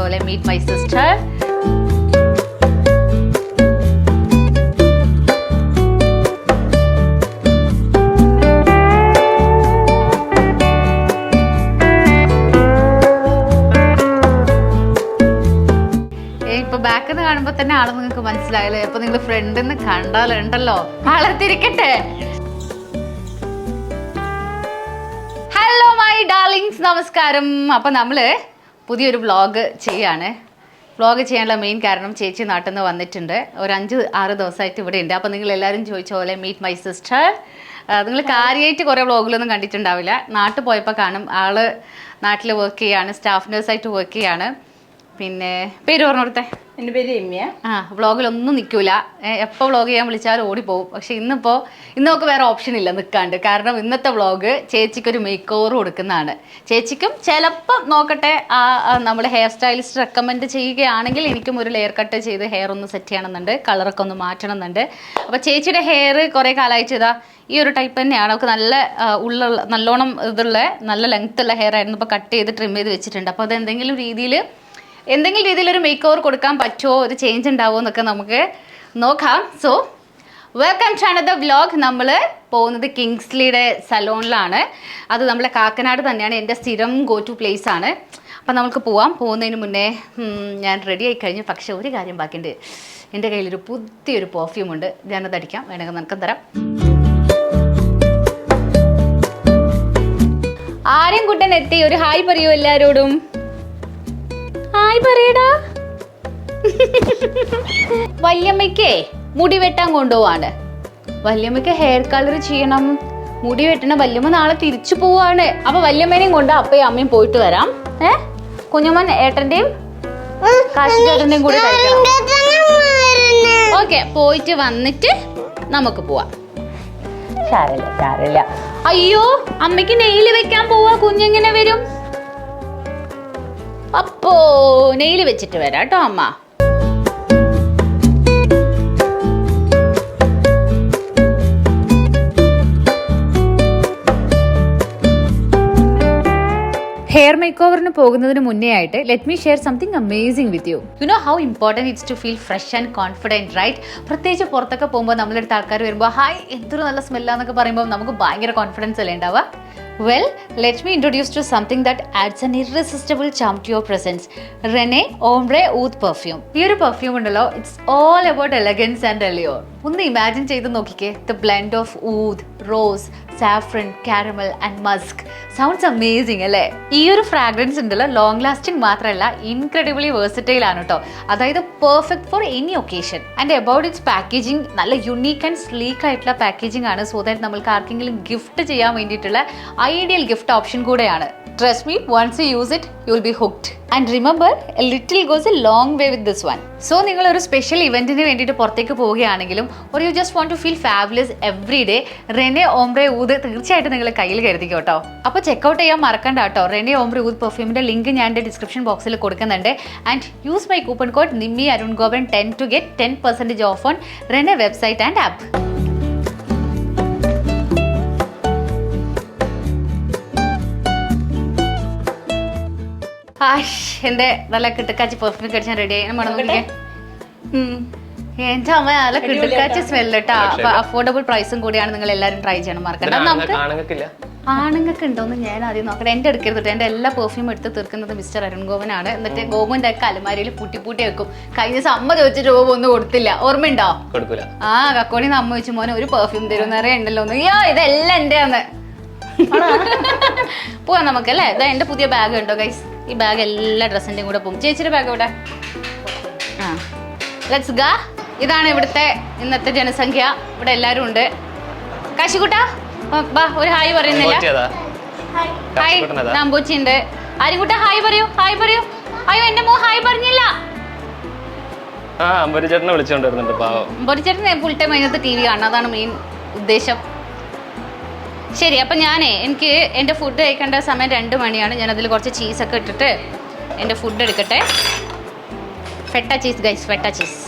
പോലെ meet my sister. ഇപ്പൊ ബാക്കിൽ നിന്ന് കാണുമ്പോ തന്നെ ആള് നിങ്ങൾക്ക് മനസ്സിലായല്ലേ. അപ്പൊ നിങ്ങൾ ഫ്രണ്ടിന്ന് കണ്ടാലുണ്ടല്ലോ ആളെ തിരിക്കട്ടെ. ഹലോ മൈ ഡാർലിങ്സ്, നമസ്കാരം. അപ്പൊ നമ്മള് പുതിയൊരു വ്ളോഗ് ചെയ്യാണ്. വ്ളോഗ് ചെയ്യാനുള്ള മെയിൻ കാരണം ചേച്ചി നാട്ടിൽ നിന്ന് വന്നിട്ടുണ്ട്. ഒരു 5-6 ദിവസമായിട്ട് ഇവിടെ ഉണ്ട്. അപ്പൊ നിങ്ങൾ എല്ലാവരും ചോദിച്ച പോലെ മീറ്റ് മൈ സിസ്റ്റർ. നിങ്ങൾ കാര്യമായിട്ട് കുറേ വ്ളോഗിലൊന്നും കണ്ടിട്ടുണ്ടാവില്ല. നാട്ടിൽ പോയപ്പോൾ കാണും. ആള് നാട്ടിൽ വർക്ക് ചെയ്യാണ്, സ്റ്റാഫ് നേഴ്സായിട്ട് വർക്ക് ചെയ്യാണ്. പിന്നെ പേര് പറഞ്ഞു കൊടുത്തേ. എൻ്റെ പേര് രമ്യ. വ്ളോഗിലൊന്നും നിൽക്കൂല, എപ്പോൾ വ്ളോഗ് ചെയ്യാൻ വിളിച്ചാലും ഓടിപ്പോവും. പക്ഷെ ഇന്ന് നമുക്ക് വേറെ ഓപ്ഷൻ ഇല്ല നിൽക്കാണ്ട്. കാരണം ഇന്നത്തെ വ്ളോഗ് ചേച്ചിക്കൊരു മേക്ക് ഓവർ കൊടുക്കുന്നതാണ്. ചേച്ചിക്കും ചിലപ്പം നോക്കട്ടെ, നമ്മുടെ ഹെയർ സ്റ്റൈലിസ്റ്റ് റെക്കമെൻഡ് ചെയ്യുകയാണെങ്കിൽ എനിക്കും ഒരു ലെയർ കട്ട് ചെയ്ത് ഹെയർ ഒന്ന് സെറ്റ് ചെയ്യണമെന്നുണ്ട്, കളറൊക്കെ ഒന്ന് മാറ്റണമെന്നുണ്ട്. അപ്പോൾ ചേച്ചിയുടെ ഹെയർ കുറേ കാലമായി ചെയ്താൽ ഈ ഒരു ടൈപ്പ് തന്നെയാണ്. അവൾക്ക് നല്ല നല്ലോണം ഇതുള്ള നല്ല ലെങ്ത് ഉള്ള ഹെയർ ആയിരുന്നു. ഇപ്പോൾ കട്ട് ചെയ്ത് ട്രിം ചെയ്ത് വെച്ചിട്ടുണ്ട്. അപ്പോൾ അത് എന്തെങ്കിലും രീതിയിൽ ഒരു മേക്ക് ഓവർ കൊടുക്കാൻ പറ്റുമോ, ഒരു ചേഞ്ച് ഉണ്ടാവുമോ എന്നൊക്കെ നമുക്ക് നോക്കാം. So welcome to another vlog. നമ്മൾ പോകുന്നത് കിങ്സ്ലിയുടെ സലോണിലാണ്. അത് നമ്മളെ കാക്കനാട് തന്നെയാണ്. എൻ്റെ സ്ഥിരം ഗോ ടു പ്ലേസ് ആണ്. അപ്പം നമുക്ക് പോകുന്നതിന് മുന്നേ ഞാൻ റെഡി ആയി കഴിഞ്ഞു. പക്ഷെ ഒരു കാര്യം ബാക്കിയുണ്ട്. എൻ്റെ കയ്യിലൊരു പുതിയൊരു പെർഫ്യൂം ഉണ്ട്. ഞാനത് അടിക്കാം, വേണമെങ്കിൽ നിനക്കും തരാം. ആര്യം കുട്ടൻ എത്തി. ഒരു ഹായ് പറയൂ എല്ലാവരോടും. ഹായ് പറയടാ. വല്യമ്മയ്ക്കേ മുടി വെട്ടാൻ കൊണ്ടുപോവാണ്. വല്യമ്മയ്ക്ക് ഹെയർ കളർ ചെയ്യണം, മുടി വെട്ടണം. വല്യമ്മ നാളെ തിരിച്ചു പോവാണ്. അപ്പൊ വല്യമ്മേനെയും കൊണ്ട് അപ്പയും അമ്മയും പോയിട്ട് വരാം. കുഞ്ഞമ്മൻ ഏട്ടന്റെയും കാശിച്ചേട്ടന്റെയും കൂടി കഴിക്കണം. ഓക്കെ, പോയിട്ട് വന്നിട്ട് നമുക്ക് പോവാം. സാരമില്ല. അയ്യോ, അമ്മയ്ക്ക് നെയില് വെക്കാൻ പോവാ. കുഞ്ഞെങ്ങനെ വരും? അപ്പോ നെയില് വെച്ചിട്ട് വരാം കേട്ടോ അമ്മ. ഹെയർ മേക്ക് ഓവറിന് പോകുന്നതിന് മുന്നേ ആയിട്ട് let me share something amazing with you. You know how important it's to feel fresh and confident, right? പ്രത്യേകിച്ച് പുറത്തൊക്കെ പോകുമ്പോൾ നമ്മുടെ അടുത്ത് ആൾക്കാർ വരുമ്പോൾ ഹായ് എന്തൊരു നല്ല സ്മെല്ലാന്നൊക്കെ പറയുമ്പോൾ നമുക്ക് ഭയങ്കര കോൺഫിഡൻസ് അല്ലേ ഉണ്ടാവുക. Well, let me introduce to something that adds an irresistible charm to your presence. Rene Ombre Oud perfume. ഈ ഒരു പെർഫ്യൂം ഉണ്ടല്ലോ, it's all about elegance and allure. ഒന്ന് ഇമാജിൻ ചെയ്ത് നോക്കിക്കേ. The blend of oud, rose, saffron, caramel and musk. Sounds amazing അല്ലേ? ഈ ഒരു fragrance ഉണ്ടല്ലോ ലോങ് ലാസ്റ്റിംഗ് മാത്രമല്ല ഇൻക്രെഡിബിളി വേഴ്സറ്റൈൽ ആണ് കേട്ടോ. അതായത് perfect for any occasion. And about its packaging, നല്ല യുണീക്ക് ആൻഡ് സ്ലീക്ക് ആയിട്ടുള്ള പാക്കേജിംഗ് ആണ്. സോ ദാറ്റ് നമ്മൾക്ക് ആർക്കെങ്കിലും ഗിഫ്റ്റ് ചെയ്യാൻ വേണ്ടിയിട്ടുള്ള ഐഡിയൽ ഗിഫ്റ്റ് ഓപ്ഷൻ കൂടെയാണ്. Trust me, once you use it, you will be hooked. And remember, a little goes a long way with this one. So, നിങ്ങൾ ഒരു special ഇവന്റിന് വേണ്ടിയിട്ട് പുറത്തേക്ക് പോവുകയാണെങ്കിലും or you just want to feel fabulous every day, Rene Ombre Oud തീർച്ചയായിട്ടും നിങ്ങൾ കയ്യിൽ കരുതിക്കോ കേട്ടോ. അപ്പോൾ checkout ചെയ്യാൻ മറക്കണ്ട കേട്ടോ. Rene Ombre Oud പെർഫ്യൂമിന്റെ ലിങ്ക് ഞാൻ എൻ്റെ ഡിസ്ക്രിപ്ഷൻ ബോക്സിൽ കൊടുക്കുന്നുണ്ട്. And use my coupon code Nimmi Arun Gopan 10 to get 10% off on Rene website and app. എന്റെ നല്ല കിട്ടുക്കാച്ചി പെർഫ്യൂം കടിച്ചാൽ റെഡി ആയി. മണം നോക്കിക്കേ. എന്റെ അമ്മ നല്ല കിട്ടുക്കാച്ചി സ്മെല്ല് കേട്ടോ. അഫോർഡബിൾ പ്രൈസും കൂടിയാണ്. നിങ്ങൾ എല്ലാവരും ട്രൈ ചെയ്യണം, മറക്കണ്ട. നമുക്ക് ആണുങ്ങൾക്ക് ഉണ്ടോന്ന് ഞാൻ ആദ്യം നോക്കട്ടെ. എന്റെ എടുക്കരുത്. എന്റെ എല്ലാ പെർഫ്യൂം എടുത്ത് തീർക്കുന്നത് മിസ്റ്റർ അരുൺ ഗോപനാണ്. എന്നിട്ട് ഗോപന്റെ ഒക്കെ അലമാരിയിൽ പൂട്ടി വെക്കും. കഴിഞ്ഞ ദിവസം അമ്മ ചോദിച്ചിട്ട് ഗോപ ഒന്നും കൊടുത്തില്ല. ഓർമ്മയുണ്ടോ? കക്കോണി അമ്മ ചോദിച്ചു മോനെ ഒരു പെർഫ്യൂം തരും നിറയെ ഉണ്ടല്ലോ. അയ്യോ ഇതെല്ലാം എന്റെ ആണ്. പോവാം നമുക്ക് അല്ലേ. ഇതാ എന്റെ പുതിയ ബാഗ് ഉണ്ടോ ഗൈസ്? ഈ ബാഗ് എല്ലാ ഡ്രസ്സിന്റെയും കൂടെ പോകും. ചേച്ചിയുടെ ബാഗ് ഇവിടെ. Let's go. ഇതാണ് ഇവിടുത്തെ ഇന്നത്തെ ജനസംഖ്യ. ഇവിടെ എല്ലാരും ഉണ്ട്. കാശിക്കുട്ടാ ബാ, ഒരു ഹായ് പറയുന്നില്ല. ഹായ് നാമ്പൂച്ചി ഉണ്ട്. ആര്യൻകുട്ട ഹായ് പറയൂ. അയ്യോ എന്റെ മോ ഹായ് പറഞ്ഞില്ല. അമ്പൂരിച്ചേട്ടൻ ഫുൾ ടൈം അതിനകത്ത് TV കാണണം. അതാണ് മെയിൻ ഉദ്ദേശം. ശരി, അപ്പം എനിക്ക് എൻ്റെ ഫുഡ് കഴിക്കേണ്ട സമയം 2 മണിയാണ്. ഞാനതിൽ കുറച്ച് ചീസൊക്കെ ഇട്ടിട്ട് എൻ്റെ ഫുഡ് എടുക്കട്ടെ. ഫെട്ട ചീസ് ഗൈസ്, ഫെട്ട ചീസ്.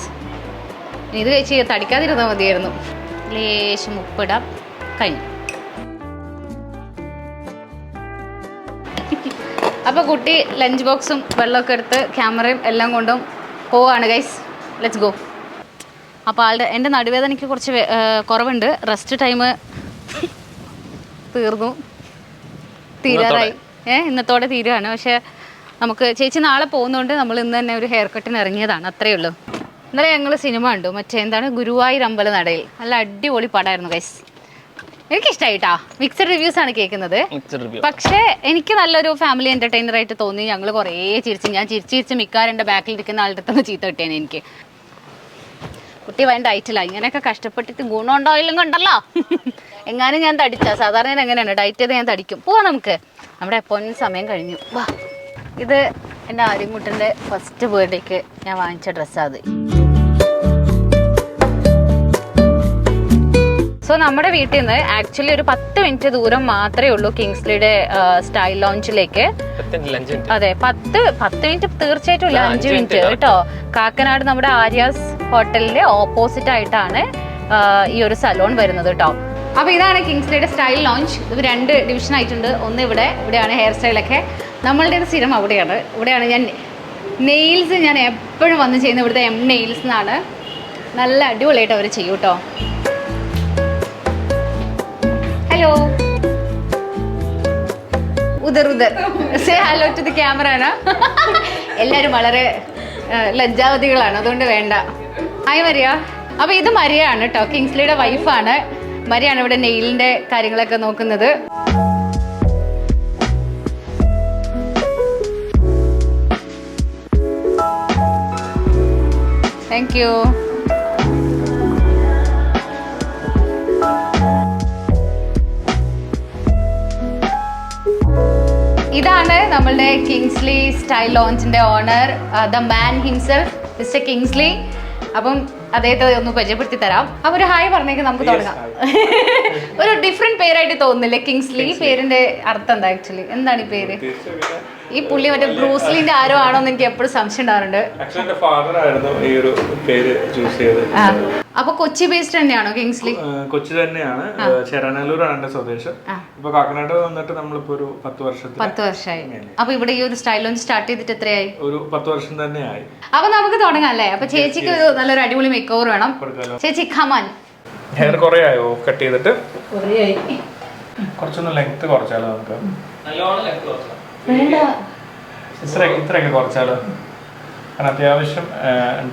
ഇത് കഴിച്ച് തടിക്കാതിരുന്നാൽ മതിയായിരുന്നു. ലേശം ഉപ്പിടാം. കഴിഞ്ഞു. അപ്പം അപ്പോൾ കുട്ടി ലഞ്ച് ബോക്സും വെള്ളമൊക്കെ എടുത്ത് ക്യാമറയും എല്ലാം കൊണ്ടും പോവാണ് ഗൈസ്. Let's go. അപ്പോൾ എൻ്റെ നടുവേദനയ്ക്ക് കുറച്ച് കുറവുണ്ട്. റെസ്റ്റ് ടൈം തീരാറായി. ഇന്നത്തോടെ തീരുകയാണ്. പക്ഷേ നമുക്ക് ചേച്ചി നാളെ പോകുന്നതുകൊണ്ട് നമ്മൾ ഇന്ന് തന്നെ ഒരു ഹെയർ കട്ടിന് ഇറങ്ങിയതാണ്. അത്രയേ ഉള്ളൂ. ഇന്നലെ ഞങ്ങൾ സിനിമ കണ്ടു. എന്താണ് ഗുരുവായൂർ അമ്പലനടയിൽ. നല്ല അടിപൊളി പടമായിരുന്നു ഗൈസ്. എനിക്കിഷ്ടമായിട്ടാ. മിക്സഡ് റിവ്യൂസ് ആണ് കേൾക്കുന്നത്. പക്ഷേ എനിക്ക് നല്ലൊരു ഫാമിലി എന്റർടൈനർ ആയിട്ട് തോന്നി. ഞങ്ങൾ കുറേ ചിരിച്ച് ഞാൻ ചിരിച്ച് മിക്കാരും എൻ്റെ ബാക്കിൽ ഇരിക്കുന്ന ആളുടെ അടുത്ത് ചീത്ത കിട്ടിയാണ് എനിക്ക്. കുട്ടി വേണ്ട ഡയറ്റില്ല. ഇങ്ങനെയൊക്കെ കഷ്ടപ്പെട്ടിട്ട് ഗുണമുണ്ടോ ഇല്ലെങ്കിൽ ഉണ്ടല്ലോ. എങ്ങാനും ഞാൻ തടിച്ചാ. സാധാരണ ഞാൻ എങ്ങനെയാണ് ഡയറ്റ് ചെയ്ത് ഞാൻ തടിക്കും. പോവാം നമുക്ക്. നമ്മുടെ എപ്പോഴും സമയം കഴിഞ്ഞു. വാ. ഇത് എൻ്റെ ആര്യൻകുട്ടൻ്റെ ഫസ്റ്റ് ബർത്ത്ഡേക്ക് ഞാൻ വാങ്ങിച്ച ഡ്രസ്സാണ് അത്. സോ നമ്മുടെ വീട്ടിൽ നിന്ന് ആക്ച്വലി ഒരു 10 മിനിറ്റ് ദൂരം മാത്രമേ ഉള്ളൂ കിങ്സ്ലിയുടെ സ്റ്റൈൽ ലോഞ്ചിലേക്ക്. അതെ, 10 മിനിറ്റ് തീർച്ചയായിട്ടും ഇല്ല, 5 മിനിറ്റ് കേട്ടോ. കാക്കനാട് നമ്മുടെ ആര്യാസ് ഹോട്ടലിന്റെ ഓപ്പോസിറ്റ് ആയിട്ടാണ് ഈ ഒരു സലോൺ വരുന്നത് കേട്ടോ. അപ്പോൾ ഇതാണ് കിങ്സ്ലിയുടെ സ്റ്റൈൽ ലോഞ്ച്. ഇത് 2 ഡിവിഷൻ ആയിട്ടുണ്ട്. ഒന്ന് ഇവിടെയാണ് ഹെയർ സ്റ്റൈലൊക്കെ. നമ്മളുടെ സ്ഥിരം ഇവിടെയാണ് ഞാൻ നെയിൽസ് ഞാൻ എപ്പോഴും വന്ന് ചെയ്യുന്നത്. ഇവിടുത്തെ നെയിൽസ് എന്നാണ്. നല്ല അടിപൊളിയായിട്ട് അവർ ചെയ്യും കേട്ടോ. ഹലോ, ഉദർ say hello to the camera. എല്ലാവരും വളരെ ലജ്ജാവതികളാണ്, അതുകൊണ്ട് വേണ്ട. ഹായ് മരിയ. അപ്പോൾ ഇത് മരിയാണ് കേട്ടോ, കിങ്സ്ലിയുടെ വൈഫാണ്. മരിയാണ് ഇവിടെ നെയിലിൻ്റെ കാര്യങ്ങളൊക്കെ നോക്കുന്നത്. Thank you. ഇതാണ് നമ്മളുടെ കിങ്സ്ലി സ്റ്റൈൽ ലോഞ്ചിന്റെ owner, the man himself, mister Kingsley. അപ്പം അദ്ദേഹത്തെ ഒന്ന് പരിചയപ്പെടുത്തി തരാം. അപ്പൊ ഒരു ഹായ് പറഞ്ഞേക്ക് നമുക്ക് തുടങ്ങാം. ഒരു ഡിഫറെന്റ് പേരായിട്ട് തോന്നുന്നില്ലേ കിങ്സ്ലി? പേരിന്റെ അർത്ഥം എന്താ ആക്ച്വലി? എന്താണ് ഈ പേര്? ഈ പുള്ളി മറ്റേ ബ്രൂസ്ലിന്റെ ആരോ ആണോ എന്ന് എനിക്ക് എപ്പോഴും സംശയം ഉണ്ടാവാറുണ്ട്. അപ്പൊ കൊച്ചി ബേസ്ഡ് തന്നെയാണോ കിങ്സ്ലി? കൊച്ചി തന്നെയാണ്. ചെറാനല്ലൂരാണ് എന്റെ സ്വദേശം. ഇപ്പൊ കാക്കനാട് വന്നിട്ട് നമ്മളിപ്പോ ഒരു 10 വർഷമായി. അപ്പൊ ഇവിടെ ഈ ഒരു സ്റ്റൈൽ ലോഞ്ച് സ്റ്റാർട്ട് ചെയ്തിട്ട് എത്രയായി? ഒരു 10 വർഷം തന്നെയായി. അപ്പൊ നമുക്ക് തുടങ്ങാം അല്ലേ? അപ്പൊ ചേച്ചിക്ക് ഒരു നല്ലൊരു അടിപൊളി മേക്ക് ഓവർ വേണം. ചേച്ചി കമാൻ. ഹെയർ കുറെ ആയോ കട്ട് ചെയ്തിട്ട്? കുറച്ചൊന്ന് ലെങ്ത് കുറച്ചാലോ നമുക്ക്? ഇത്രയൊക്കെ കുറച്ചാലോ? കാരണം അത്യാവശ്യം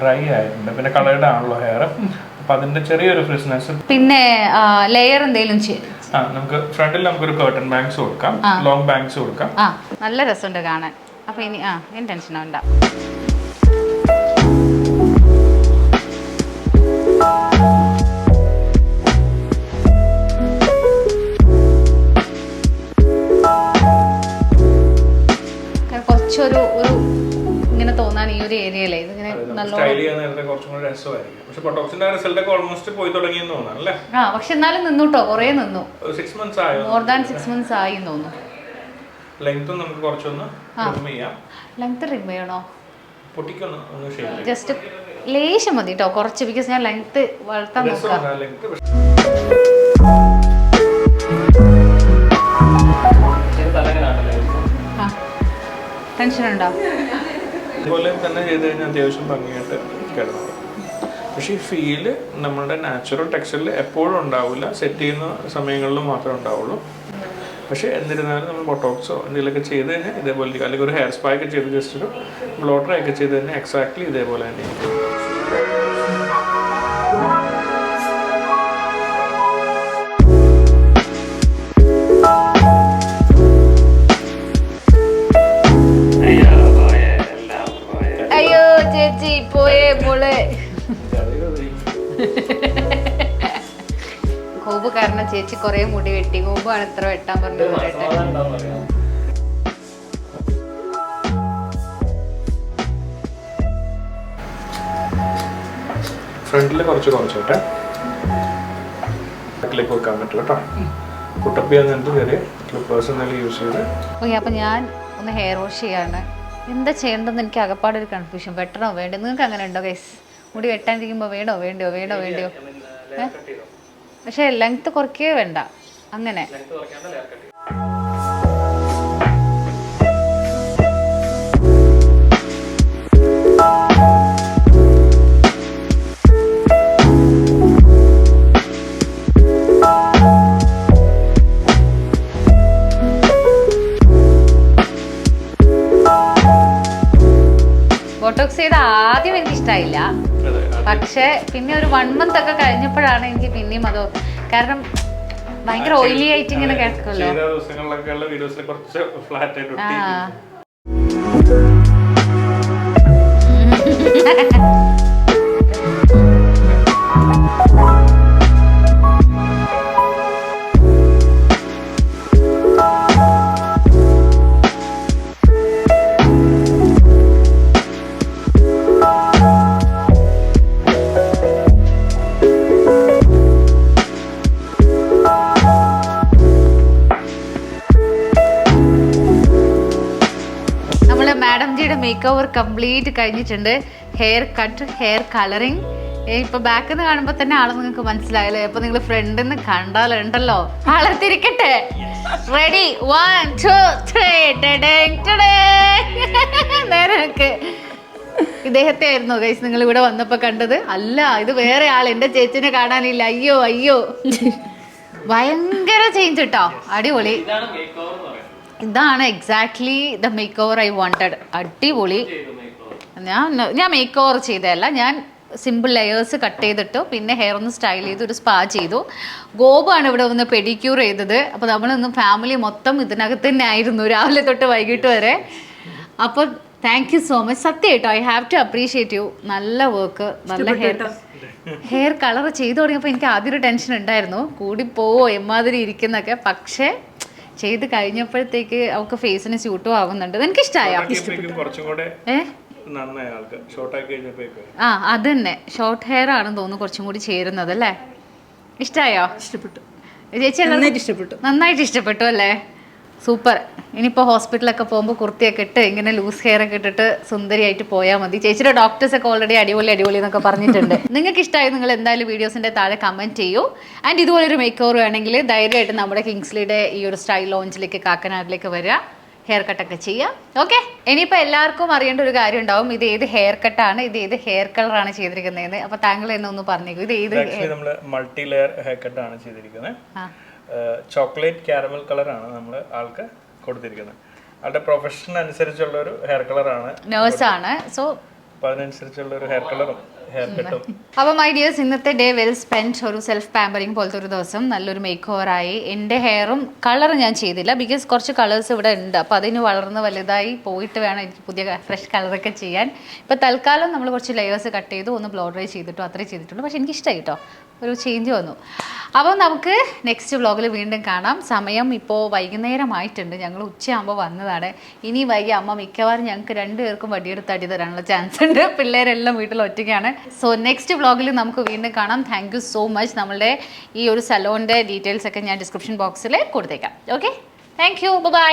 ഡ്രൈ ആയിട്ടുണ്ട്. പിന്നെ കളേർഡ് ആണല്ലോ ഹെയർ. അപ്പൊ അതിന്റെ ചെറിയൊരു ഫ്രിസ്നെസ്. പിന്നെ ലെയർ എന്തെങ്കിലും നമുക്ക് ഫ്രണ്ടിൽ നമുക്കൊരു കർട്ടൻ ബാങ്ക്സ് കൊടുക്കാം, ലോങ് ബാങ്ക്സ് കൊടുക്കാം. നല്ല രസമുണ്ട് കാണാൻ. അപ്പൊ ഇനി ടെൻഷൻ വേണ്ട. കുറച്ചൊരു ഇങ്ങനെ തോന്നാൻ ഈ ഒരു ഏരിയയിലെ ഇതിങ്ങനെ പക്ഷെ എന്നാലും നിന്നുട്ടോ, കുറേ നിന്നു. മോർ ദാൻ 6 months ആയി തോന്നുന്നു. ലെങ്ത് റിമൂവ് ചെയ്യണോ? ജസ്റ്റ് ലേശം മതി കേട്ടോ, കുറച്ച്. ബിക്കോസ് ഞാൻ ലെങ്ത് വളർത്താൻ നോക്കാം. ടെൻഷൻ ഉണ്ടോ? ഇതുപോലെ തന്നെ ചെയ്ത് കഴിഞ്ഞാൽ അത്യാവശ്യം ഭംഗിയായിട്ട് കിടന്നു. പക്ഷേ ഈ ഫീല് നമ്മളുടെ നാച്ചുറൽ ടെക്സ്ചറിൽ എപ്പോഴും ഉണ്ടാവില്ല, സെറ്റ് ചെയ്യുന്ന സമയങ്ങളിൽ മാത്രമേ ഉണ്ടാവുള്ളൂ. പക്ഷേ എന്നിരുന്നാലും നമ്മൾ ബൊട്ടോക്സോ എന്തെങ്കിലുമൊക്കെ ചെയ്ത് കഴിഞ്ഞാൽ ഇതേപോലെ, അല്ലെങ്കിൽ ഒരു ഹെയർ സ്പാ ഒക്കെ ചെയ്ത് ജസ്റ്റ് ഒരു ബ്ലോട്ടറൊക്കെ ചെയ്ത് കഴിഞ്ഞാൽ എക്സാക്ട്ലി ഇതേപോലെ തന്നെ. അയ്യോ ചേച്ചി പോയേ മോളെ. ഗോപു കാരണം ചേച്ചി കൊറേ മുടി വെട്ടി. ഗോപു ആണ് ഇത്ര വെട്ടാൻ പറഞ്ഞത്. ഫ്രണ്ടിൽ കുറച്ചോട്ടെ ക്ലിപ്പ് വെക്കാൻ പറ്റും കേട്ടോ. പുട്ടപ്പ് ചെയ്യാൻ ചെറിയ ക്ലിപ്പേഴ്സ് എന്തെങ്കിലും യൂസ് ചെയ്ത്. ഓക്കെ, അപ്പം ഞാൻ ഒന്ന് ഹെയർ വാഷ് ചെയ്യാണ്. എന്താ ചെയ്യേണ്ടതെന്ന് എനിക്ക് അകപ്പാടൊരു കൺഫ്യൂഷൻ. വെട്ടണോ വേണ്ടോ? നിങ്ങൾക്ക് അങ്ങനെ ഉണ്ടോ ഗൈസ്? മുടി വെട്ടാനിരിക്കുമ്പോൾ വേണ്ടോ? പക്ഷേ ലെങ്ത് കുറയ്ക്കേ വേണ്ട അങ്ങനെ. ഇഷ്ടമായില്ല. പക്ഷെ പിന്നെ ഒരു 1 month ഒക്കെ കഴിഞ്ഞപ്പോഴാണ് എനിക്ക് പിന്നെയും അതോ, കാരണം ഭയങ്കര ഓയിലി ആയിട്ട് ഇങ്ങനെ കേൾക്കുമല്ലോ. മാഡം ജിയുടെ മേക്ക് ഓവർ കംപ്ലീറ്റ് കഴിഞ്ഞിട്ടുണ്ട്. Hair cut, hair colouring. ഇപ്പൊ ബാക്കിൽ നിന്ന് കാണുമ്പോൾ തന്നെ ആള് നിങ്ങൾക്ക് മനസ്സിലായല്ലേ. അപ്പൊ നിങ്ങൾ ഫ്രണ്ടിൽ നിന്ന് കണ്ടാലുണ്ടല്ലോ ആളെത്തിരിക്കട്ടെ. റെഡി, 1 2 3. നേരെ ഇദ്ദേഹത്തെ ആയിരുന്നു ഗൈസ് നിങ്ങൾ ഇവിടെ വന്നപ്പോ കണ്ടത്? അല്ല, ഇത് വേറെ ആൾ. എന്റെ ചേച്ചിനെ കാണാനില്ല. അയ്യോ അയ്യോ, ഭയങ്കര ചേഞ്ച് കേട്ടോ. അടിപൊളി. ഇതാണ് exactly the make over I wanted. അടിപൊളി. ഞാൻ മേക്ക് ഓവർ ചെയ്തതല്ല, ഞാൻ സിമ്പിൾ ലെയേഴ്സ് കട്ട് ചെയ്തിട്ടു, പിന്നെ ഹെയർ ഒന്ന് സ്റ്റൈൽ ചെയ്തു, ഒരു സ്പാ ചെയ്തു. ഗോപാണ് ഇവിടെ ഒന്ന് പെഡിക്യൂർ ചെയ്തത്. അപ്പോൾ നമ്മളൊന്നും ഫാമിലി മൊത്തം ഇതിനകത്ത് തന്നെ ആയിരുന്നു രാവിലെ തൊട്ട് വൈകിട്ട് വരെ. അപ്പോൾ താങ്ക് യു സോ മച്ച്. സത്യം കേട്ടോ, I have to appreciate you. നല്ല വർക്ക്, നല്ല ഹെയർ കളർ ചെയ്തു തുടങ്ങിയപ്പോൾ എനിക്ക് ആദ്യം ഒരു ടെൻഷൻ ഉണ്ടായിരുന്നു, കൂടിപ്പോവോ എമ്മാതിരി ഇരിക്കുന്നൊക്കെ. പക്ഷേ ചെയ്ത് കഴിഞ്ഞപ്പോഴത്തേക്ക് അവൾക്ക് ഫേസിന് സ്യൂട്ടും ആവുന്നുണ്ട്. എനിക്ക് ഇഷ്ടമായോ? അത് തന്നെ, ഷോർട്ട് ഹെയർ ആണെന്ന് തോന്നുന്നു കുറച്ചും കൂടി ചേരുന്നത് അല്ലേ. ഇഷ്ടമായോ? ഇഷ്ടപ്പെട്ടു ചേച്ചി. നന്നായിട്ട് ഇഷ്ടപ്പെട്ടു അല്ലേ? സൂപ്പർ. ഇനിയിപ്പോൾ ഹോസ്പിറ്റലൊക്കെ പോകുമ്പോൾ കുർത്തിയൊക്കെ ഇട്ട് ഇങ്ങനെ ലൂസ് ഹെയർ ഒക്കെ ഇട്ടിട്ട് സുന്ദരിയായിട്ട് പോയാൽ മതി. ചേച്ചിയുടെ ഡോക്ടേഴ്സൊക്കെ ഓൾറെഡി അടിപൊളി എന്നൊക്കെ പറഞ്ഞിട്ടുണ്ട്. നിങ്ങൾക്ക് ഇഷ്ടമായി നിങ്ങൾ എന്തായാലും വീഡിയോസിൻ്റെ താഴെ കമൻറ്റ് ചെയ്യൂ. ആൻഡ് ഇതുപോലൊരു മേക്ക് ഓവർ വേണമെങ്കിൽ ധൈര്യമായിട്ട് നമ്മുടെ കിങ്സ്ലിയുടെ ഈ ഒരു സ്റ്റൈൽ ലോഞ്ചിലേക്ക് കാക്കനാടിലേക്ക് വരിക, ഹെയർ കട്ടൊക്കെ ചെയ്യാം. ഓക്കെ, ഇനിയിപ്പോൾ എല്ലാവർക്കും അറിയേണ്ട ഒരു കാര്യം ഉണ്ടാവും, ഇത് ഏത് ഹെയർ കട്ടാണ്, ഇത് ഏത് ഹെയർ കളറാണ് ചെയ്തിരിക്കുന്നതെന്ന്. അപ്പോൾ താങ്കൾ എന്നെ ഒന്ന് പറഞ്ഞേക്കും, ഇത് ഏത്? നമ്മൾ മൾട്ടി ലെയർ ഹെയർ കട്ടാണ് ചെയ്തിരിക്കുന്നത്. ചോക്ലേറ്റ് കാരമൽ കളറാണ് നമ്മൾ ആൾക്ക് കൊടുത്തിരിക്കുന്നത്. ആളുടെ പ്രൊഫഷൻ അനുസരിച്ചുള്ള ഒരു ഹെയർ കളറാണ്, നേഴ്സാണ്. സോ അപ്പോൾ അതിനനുസരിച്ചുള്ള ഒരു ഹെയർ കളറും ഹെയർ കട്ടും. അപ്പോൾ മൈ ഡിയേഴ്സ്, ഇന്നത്തെ ഡേ വെൽ സ്പെൻഡ്. ഒരു സെൽഫ് പാമ്പറിങ് പോലത്തെ ഒരു ദിവസം, നല്ലൊരു മേക്ക് ഓവറായി. എൻ്റെ ഹെയറും കളർ ഞാൻ ചെയ്തില്ല, ബിക്കോസ് കുറച്ച് കളേഴ്സ് ഇവിടെ ഉണ്ട്. അപ്പോൾ അതിന് വളർന്ന് വലുതായി പോയിട്ട് വേണം എനിക്ക് പുതിയ ഫ്രഷ് കളറൊക്കെ ചെയ്യാൻ. ഇപ്പോൾ തൽക്കാലം നമ്മൾ കുറച്ച് ലെയേഴ്സ് കട്ട് ചെയ്തു, ഒന്ന് ബ്ലോ ഡ്രൈ ചെയ്തിട്ടു, അത്രേ ചെയ്തിട്ടുള്ളൂ. പക്ഷേ എനിക്കിഷ്ടമായി കേട്ടോ, ഒരു ചേഞ്ച് വന്നു. അപ്പോൾ നമുക്ക് നെക്സ്റ്റ് വ്ളോഗിൽ വീണ്ടും കാണാം. സമയം ഇപ്പോൾ വൈകുന്നേരമായിട്ടുണ്ട്, ഞങ്ങൾ ഉച്ചയാകുമ്പോൾ വന്നതാണ്. ഇനി വൈകി അമ്മ മിക്കവാറും ഞങ്ങൾക്ക് 2 പേർക്കും വടിയെടുത്ത് അടി തരാനുള്ള ചാൻസ് ഉണ്ട്. പിള്ളേരെല്ലാം വീട്ടിൽ ഒറ്റയ്ക്കാണ്. സോ നെക്സ്റ്റ് വ്ളോഗിൽ നമുക്ക് വീണ്ടും കാണാം. Thank you so much. നമ്മളുടെ ഈ ഒരു സലോണിൻ്റെ ഡീറ്റെയിൽസ് ഒക്കെ ഞാൻ ഡിസ്ക്രിപ്ഷൻ ബോക്സിൽ കൊടുത്തേക്കാം. Okay, thank you, by.